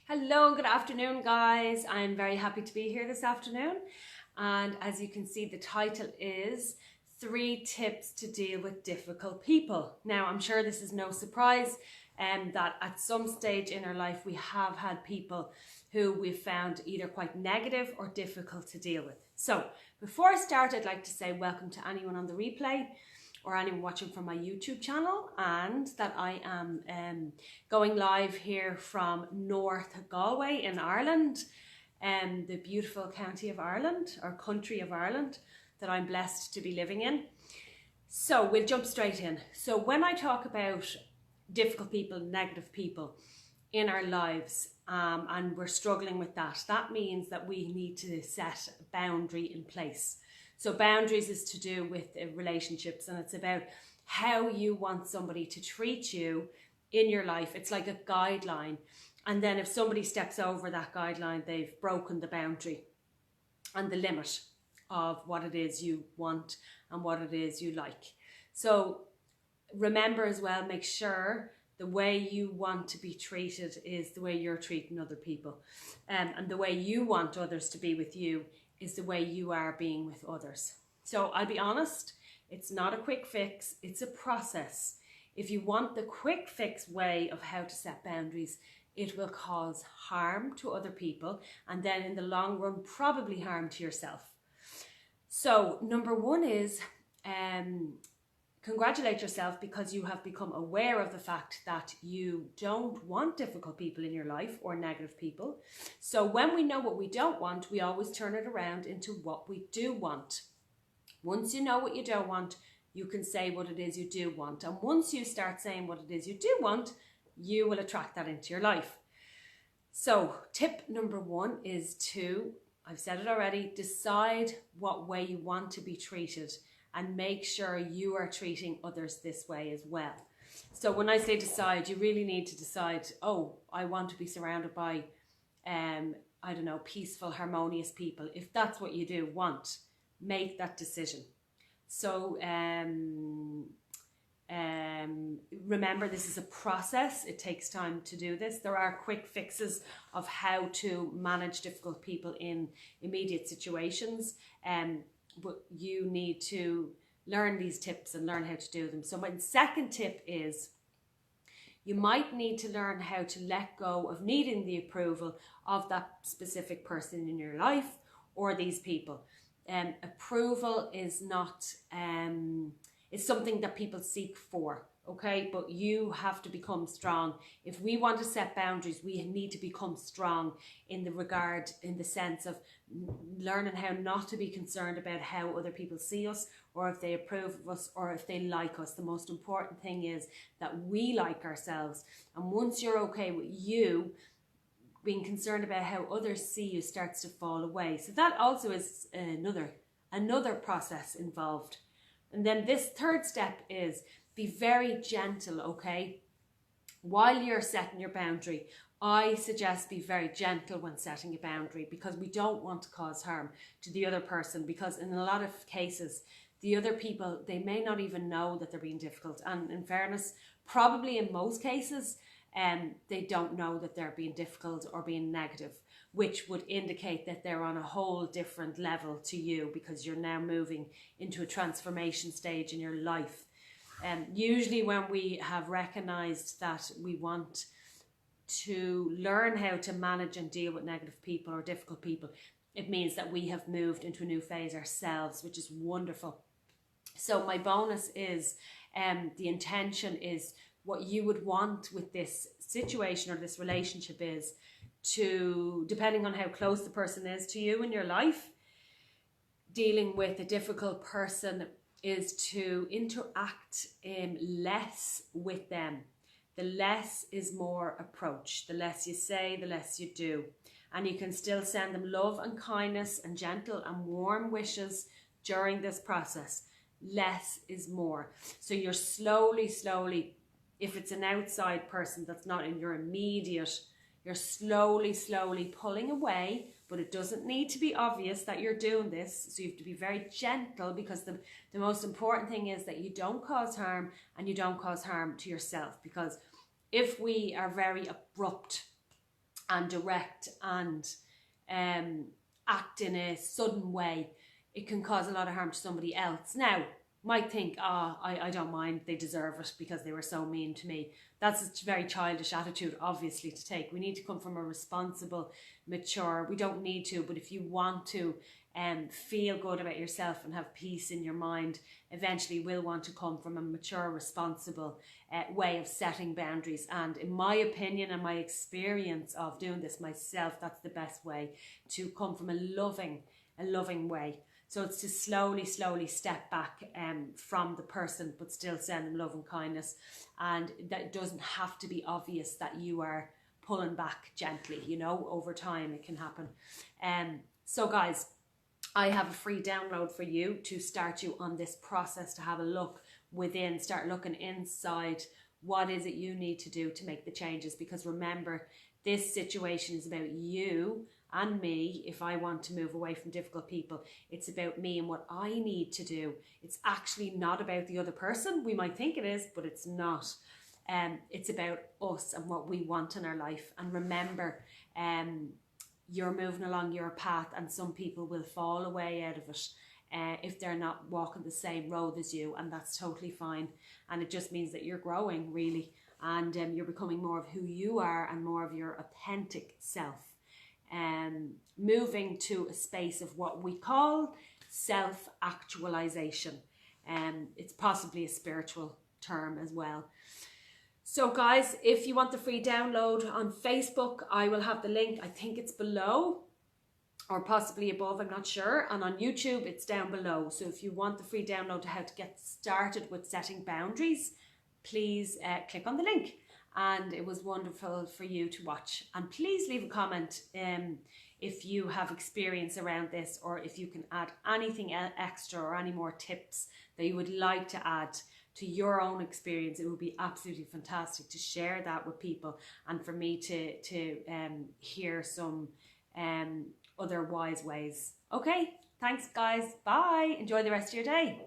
Hello, good afternoon guys. I'm very happy to be here this afternoon, and as you can see, the title is 3 tips to deal with difficult people. Now I'm sure this is no surprise that at some stage in our life we have had people who we've found either quite negative or difficult to deal with. So before I start, I'd like to say welcome to anyone on the replay or anyone watching from my YouTube channel, and that I am going live here from North Galway in Ireland, the beautiful county of Ireland, or country of Ireland, that I'm blessed to be living in. So we'll jump straight in. So when I talk about difficult people, negative people in our lives, and we're struggling with that, that means that we need to set a boundary in place. So boundaries is to do with relationships, and it's about how you want somebody to treat you in your life. It's like a guideline. And then if somebody steps over that guideline, they've broken the boundary and the limit of what it is you want and what it is you like. So remember as well, make sure the way you want to be treated is the way you're treating other people. And the way you want others to be with you is the way you are being with others. So I'll be honest, it's not a quick fix, it's a process. If you want the quick fix way of how to set boundaries, it will cause harm to other people, and then in the long run, probably harm to yourself. So number 1 is congratulate yourself, because you have become aware of the fact that you don't want difficult people in your life or negative people. So when we know what we don't want, we always turn it around into what we do want. Once you know what you don't want, you can say what it is you do want. And once you start saying what it is you do want, you will attract that into your life. So tip number 1 is to, I've said it already, decide what way you want to be treated, and make sure you are treating others this way as well. So when I say decide, you really need to decide, oh, I want to be surrounded by, I don't know, peaceful, harmonious people. If that's what you do want, make that decision. So remember, this is a process. It takes time to do this. There are quick fixes of how to manage difficult people in immediate situations. But you need to learn these tips and learn how to do them. So my second tip is, you might need to learn how to let go of needing the approval of that specific person in your life or these people. Approval is not, it's something that people seek for, okay? But you have to become strong. If we want to set boundaries, we need to become strong in the sense of learning how not to be concerned about how other people see us, or if they approve of us, or if they like us. The most important thing is that we like ourselves. And once you're okay with you, being concerned about how others see you starts to fall away. So that also is another process involved. And then this third step is, be very gentle, okay? While you're setting your boundary, I suggest be very gentle when setting a boundary, because we don't want to cause harm to the other person, because in a lot of cases, the other people, they may not even know that they're being difficult. And in fairness, probably in most cases, they don't know that they're being difficult or being negative, which would indicate that they're on a whole different level to you, because you're now moving into a transformation stage in your life. Usually when we have recognized that we want to learn how to manage and deal with negative people or difficult people, it means that we have moved into a new phase ourselves, which is wonderful. So my bonus is, the intention is, what you would want with this situation or this relationship is to, depending on how close the person is to you in your life, dealing with a difficult person is to interact less with them. The less is more approach. The less you say, the less you do. And you can still send them love and kindness and gentle and warm wishes during this process. Less is more. So you're slowly, if it's an outside person that's not in your immediate, you're slowly pulling away, but it doesn't need to be obvious that you're doing this. So you have to be very gentle, because the most important thing is that you don't cause harm, and you don't cause harm to yourself. Because if we are very abrupt and direct and act in a sudden way, it can cause a lot of harm to somebody else. Now, might think, I don't mind, they deserve it because they were so mean to me. That's a very childish attitude, obviously, to take. We need to come from a responsible, mature, we don't need to, but if you want to feel good about yourself and have peace in your mind, eventually will want to come from a mature, responsible way of setting boundaries. And in my opinion and my experience of doing this myself, that's the best way to come from a loving way. So it's to slowly step back from the person, but still send them love and kindness. And that it doesn't have to be obvious that you are pulling back gently, you know, over time it can happen. So guys, I have a free download for you to start you on this process, to have a look within, start looking inside. What is it you need to do to make the changes? Because remember, this situation is about you and me. If I want to move away from difficult people, it's about me and what I need to do. It's actually not about the other person. We might think it is, but it's not. It's about us and what we want in our life. And remember, you're moving along your path, and some people will fall away out of it if they're not walking the same road as you, and that's totally fine. And it just means that you're growing, really, and you're becoming more of who you are and more of your authentic self. Moving to a space of what we call self-actualization. It's possibly a spiritual term as well. So guys, if you want the free download on Facebook, I will have the link. I think it's below or possibly above, I'm not sure. And on YouTube, it's down below. So if you want the free download to how to get started with setting boundaries, please click on the link. And it was wonderful for you to watch. And please leave a comment if you have experience around this, or if you can add anything extra or any more tips that you would like to add to your own experience. It would be absolutely fantastic to share that with people, and for me to hear some other wise ways. Okay, thanks guys. Bye. Enjoy the rest of your day.